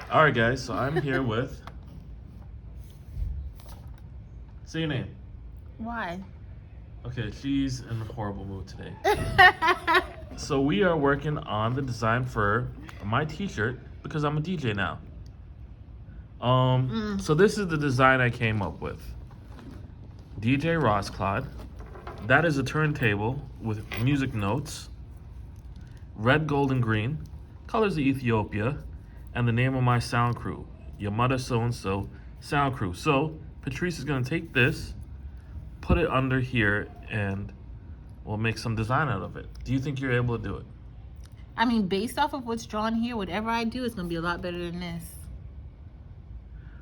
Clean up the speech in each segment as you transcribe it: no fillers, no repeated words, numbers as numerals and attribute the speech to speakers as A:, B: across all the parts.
A: All right, guys. So I'm here with. Say your name.
B: Why?
A: Okay, she's in a horrible mood today. So we are working on the design for my T-shirt because I'm a DJ now. So this is the design I came up with. DJ Rossclad. That is a turntable with music notes. Red, gold, and green. Colors of Ethiopia. And the name of my sound crew. Yamada So-and-so Sound Crew. So Patrice is going to take this, put it under here, and we'll make some design out of it. Do you think you're able to do it?
B: I mean, based off of what's drawn here, whatever I do is going to be a lot better than this.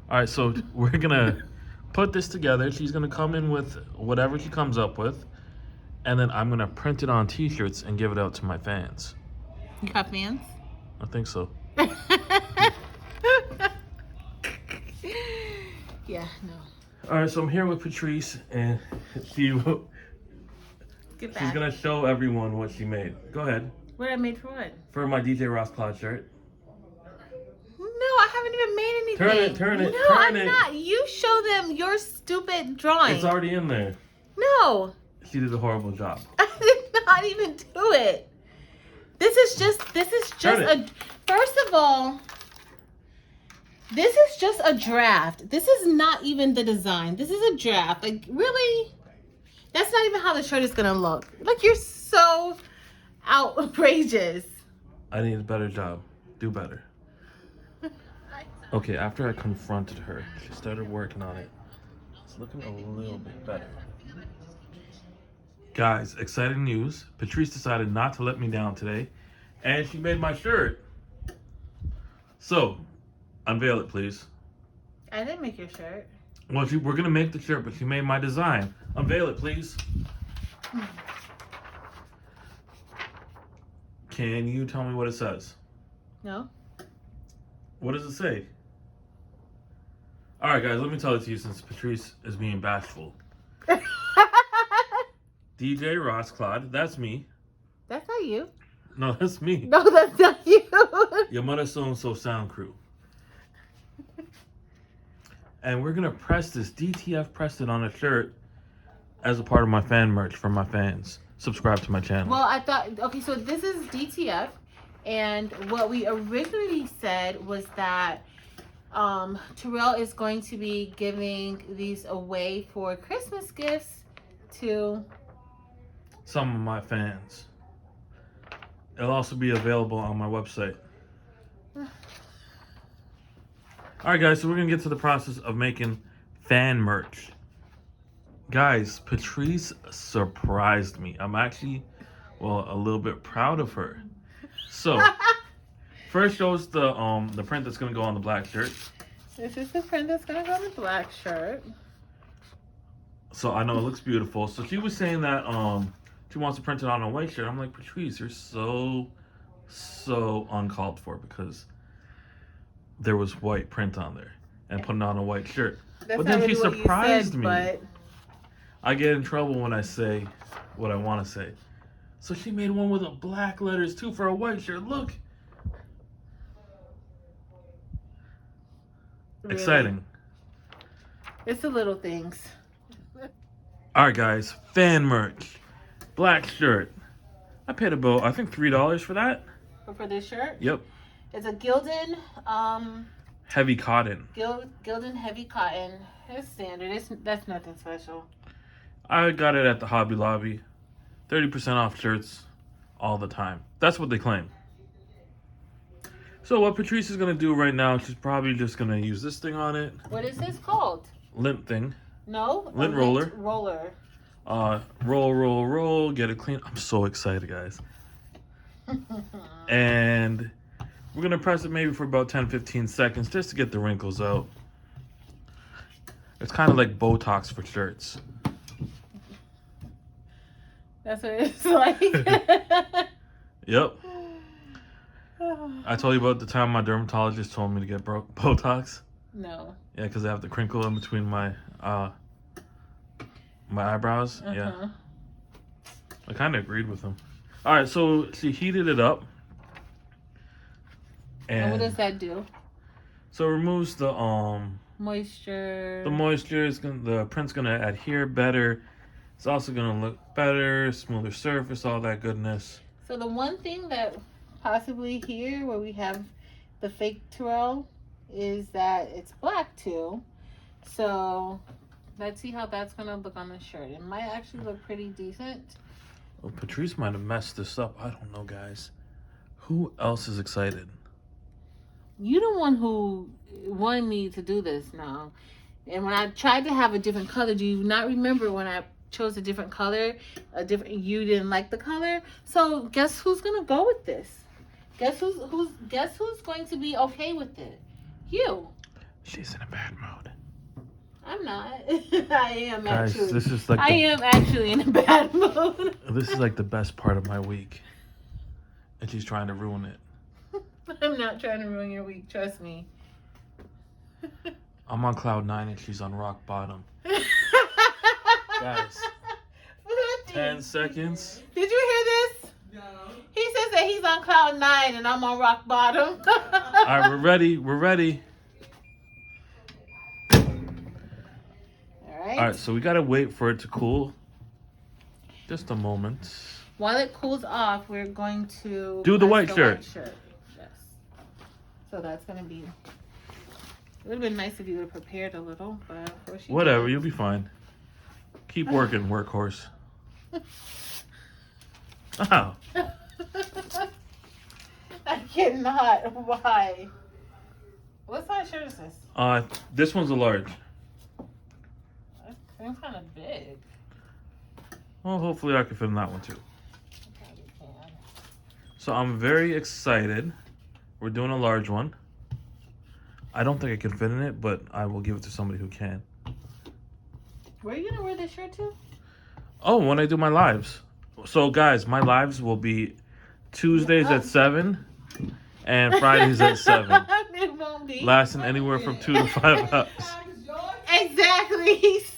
A: All right, so we're going to put this together. She's going to come in with whatever she comes up with, and then I'm going to print it on T-shirts and give it out to my fans.
B: You got fans?
A: I think so.
B: Yeah, no.
A: All right, so I'm here with Patrice, and she's going to show everyone what she made. Go ahead.
B: What I made for what?
A: For my DJ Rossclad shirt.
B: No, I haven't even made anything.
A: Turn it.
B: No, I'm not. You show them your stupid drawing.
A: It's already in there.
B: No.
A: She did a horrible job.
B: I did not even do it. This is just first of all, this is just a draft. This is not even the design. This is a draft. Like, really? That's not even how the shirt is going to look. Like, you're so outrageous.
A: I need a better job. Do better. Okay, after I confronted her, she started working on it. It's looking a little bit better. Guys, exciting news. Patrice decided not to let me down today, and she made my shirt. So, unveil it, please.
B: I didn't make your shirt.
A: Well, we're going to make the shirt, but she made my design. Unveil it, please. Can you tell me what it says?
B: No.
A: What does it say? All right, guys, let me tell it to you since Patrice is being bashful. DJ Rossclad, that's me.
B: That's not you.
A: No, that's me.
B: No, that's not you.
A: Yamada So-and-so Sound Crew. And we're going to press this. DTF pressed it on a shirt as a part of my fan merch for my fans. Subscribe to my channel.
B: Well, I thought, okay, so this is DTF. And what we originally said was that Terrell is going to be giving these away for Christmas gifts to
A: some of my fans. It'll also be available on my website. Alright guys, so we're going to get to the process of making fan merch. Guys, Patrice surprised me. I'm actually, well, a little bit proud of her. So, first shows the print that's going to go on the black shirt.
B: This is the print that's going to go on the black shirt.
A: So I know it looks beautiful. So she was saying that she wants to print it on a white shirt. I'm like, Patrice, you're so uncalled for because there was white print on there and putting on a white shirt.
B: That's
A: but then
B: not
A: she
B: really
A: surprised
B: what you
A: me.
B: said,
A: I get in trouble when I say what I want to say. So she made one with a black letters too for a white shirt. Look.
B: Really?
A: Exciting.
B: It's the little things.
A: All right, guys. Fan merch. Black shirt. I paid about, I think, $3 for that.
B: For this shirt?
A: Yep.
B: It's a Gildan,
A: heavy cotton.
B: Gildan heavy cotton. It's standard. That's nothing special.
A: I got it at the Hobby Lobby. 30% off shirts all the time. That's what they claim. So what Patrice is going to do right now, she's probably just going to use this thing on it.
B: What is this called?
A: Lint thing.
B: No?
A: Lint roller.
B: Roller.
A: Roll, get it clean. I'm so excited, guys. And we're going to press it maybe for about 10-15 seconds just to get the wrinkles out. It's kind of like Botox for shirts.
B: That's what it's like.
A: Yep. I told you about the time my dermatologist told me to get Botox.
B: No.
A: Yeah, because I have the crinkle in between my eyebrows. Yeah. I kind of agreed with him. All right, so she heated it up.
B: And what does that do?
A: So it removes the
B: moisture.
A: The moisture is the print's gonna adhere better. It's also gonna look better, smoother surface, all that goodness.
B: So the one thing that possibly here where we have the fake Terrell is that it's black too. So let's see how that's gonna look on the shirt. It might actually look pretty decent.
A: Well, Patrice might have messed this up. I don't know, guys. Who else is excited?
B: You the one who wanted me to do this now. And when I tried to have a different color, do you not remember when I chose a different color? You didn't like the color. So guess who's gonna go with this? Guess who's going to be okay with it? You.
A: She's in a bad mood.
B: I'm not. I am
A: Guys,
B: actually.
A: this is like
B: I am actually in a bad mood.
A: This is like the best part of my week. And she's trying to ruin it.
B: I'm not trying to ruin your week, trust me.
A: I'm on cloud 9 and she's on rock bottom. Guys, 10 seconds.
B: Did you hear this? No. He says that he's on cloud 9 and I'm on rock bottom.
A: All right, we're ready. We're ready. All right, so we gotta wait for it to cool. Just a moment.
B: While it cools off, we're going to
A: do the white shirt.
B: Yes. So that's gonna be. It would have been nice if you would have prepared a little, but of course you
A: whatever,
B: didn't.
A: you'll be fine. Keep working, workhorse. Oh.
B: I cannot. Why? What size shirt is this?
A: This one's a large.
B: It's kind of big.
A: Well, hopefully I can fit in that one too. So I'm very excited. We're doing a large one. I don't think I can fit in it, but I will give it to somebody who can.
B: Where are you gonna wear this shirt to?
A: Oh, when I do my lives. So guys, my lives will be Tuesdays at 7 and Fridays at 7.
B: It won't be.
A: Lasting anywhere from 2 to 5 hours.
B: Exactly. He's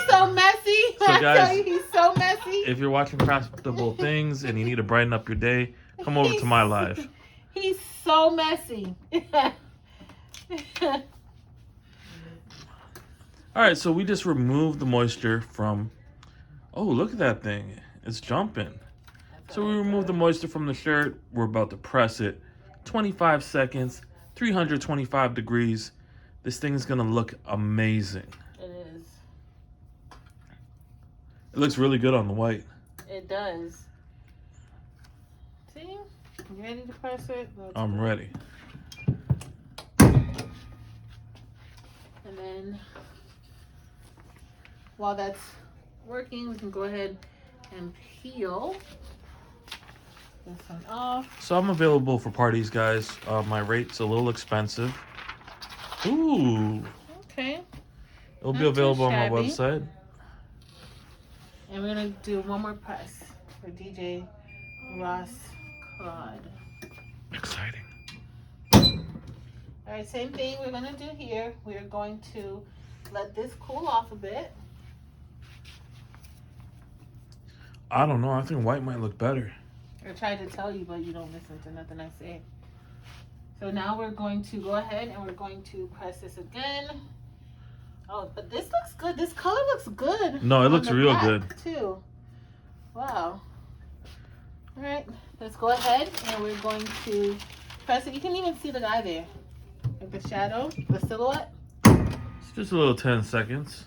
B: so messy.
A: So
B: I
A: guys,
B: tell you, he's so messy. If
A: you're watching Craftable Things and you need to brighten up your day, come over to my live.
B: He's so messy.
A: All right, so we just removed the moisture from. Oh, look at that thing! It's jumping. So we removed the moisture from the shirt. We're about to press it. 25 seconds, 325 degrees. This thing's gonna look amazing.
B: It is.
A: It looks really good on the white.
B: It does. See? You ready to press it?
A: I'm ready.
B: And then, while that's working, we can go ahead and peel this one off.
A: So I'm available for parties, guys. My rate's a little expensive. Ooh.
B: Okay.
A: It'll be available on my website.
B: And we're going to do one more press for DJ Ross Claude.
A: Exciting.
B: All right, same thing we're going to do here. We're going to let this cool off a bit.
A: I don't know. I think white might look better.
B: I tried to tell you, but you don't listen to nothing I say. So now we're going to go ahead and we're going to press this again. Oh, but this looks good. This color looks good.
A: No, it looks real good.
B: Too. Wow. All right, let's go ahead and we're going to press it. You can even see the guy there. Like the shadow, the silhouette.
A: It's just a little 10 seconds.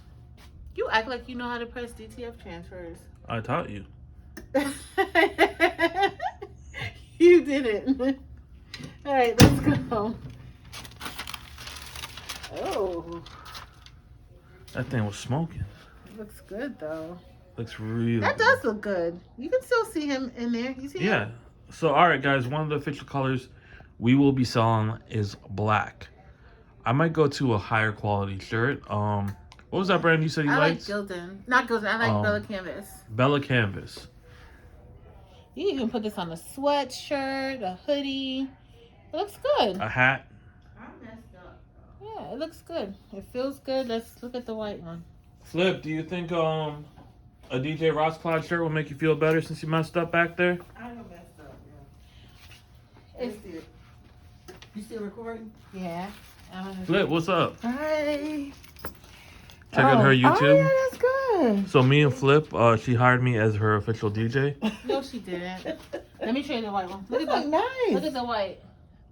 B: You act like you know how to press DTF transfers.
A: I taught you.
B: You didn't. All right, let's go. Oh.
A: That thing was smoking.
B: It looks good though.
A: Looks really
B: That
A: good.
B: does look good. You can still see him in there. You see
A: Yeah.
B: him?
A: So, all right, guys. One of the official colors we will be selling is black. I might go to a higher quality shirt. What was that brand you said you liked?
B: I like Gildan. Not Gildan. I like Bella Canvas.
A: Bella Canvas.
B: You can put this on a sweatshirt, a hoodie. It looks good.
A: A hat.
B: Yeah, it looks good. It feels good. Let's look at the white one.
A: Flip, do you think a DJ Ross Clyde shirt will make you feel better since you messed up back there?
C: I don't messed up, yeah. You still recording?
B: Yeah.
A: Flip, what's up?
C: Hi.
A: Check out her YouTube.
C: Oh, yeah, that's good.
A: So me and Flip, she hired me as her official DJ.
B: No, she didn't. Let me show you the white one. Look
C: Look
B: at the
C: nice.
B: Look at the white.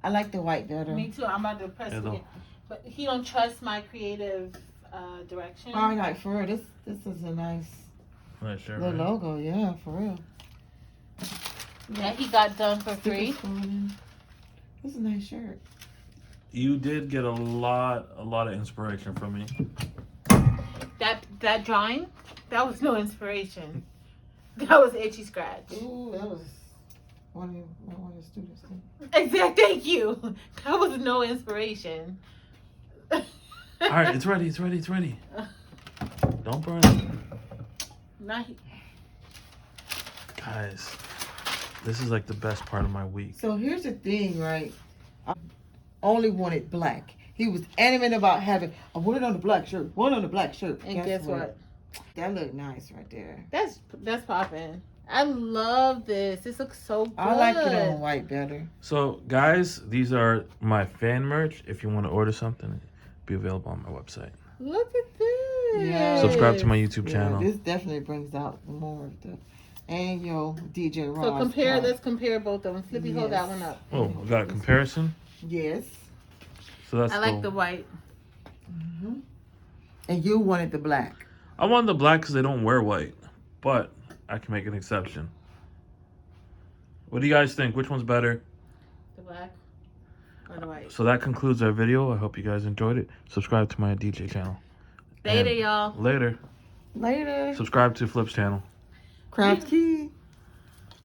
C: I like the white better.
B: Me too. I'm about to press
A: Yeah,
B: it.
A: though.
B: Again. But he don't trust my creative direction.
C: All right, like for real, this is a nice
A: Nice shirt,
C: little
A: right?
C: logo. Yeah, for real.
B: Yeah, he got done for free.
C: Stickers going in. This is a nice shirt.
A: You did get a lot of inspiration from me.
B: That drawing, that was no inspiration. That was itchy scratch.
C: Ooh, that was one of your students.
B: Exactly. Thank you. That was no inspiration.
A: All right, it's ready. Don't burn it.
B: Not,
A: Guys, this is like the best part of my week.
C: So here's the thing, right? I only wanted black. He was adamant about having, I want it on the black shirt, one on the black shirt.
B: and guess what?
C: That looked nice right there.
B: That's popping. I love this. This looks so good.
C: I like it on white better.
A: So, guys, these are my fan merch. If you want to order something, it'll be available on my website.
B: Look at this.
C: Yeah.
A: Subscribe to my YouTube channel.
C: This definitely brings out more of the, and your DJ Ross.
B: So
C: part.
B: let's compare both of them. Flippy, hold that one up.
A: Oh, we got a comparison.
C: Yes.
A: So that's
B: I like the
A: cool.
B: white.
C: Mm-hmm. And you wanted the black.
A: I want the black because they don't wear white, but I can make an exception. What do you guys think? Which one's better?
B: The black or the white.
A: So that concludes our video. I hope you guys enjoyed it. Subscribe to my DJ channel.
B: Later,
A: And
B: y'all.
A: Later.
C: Later.
A: Subscribe to Flip's channel.
C: Craft Key.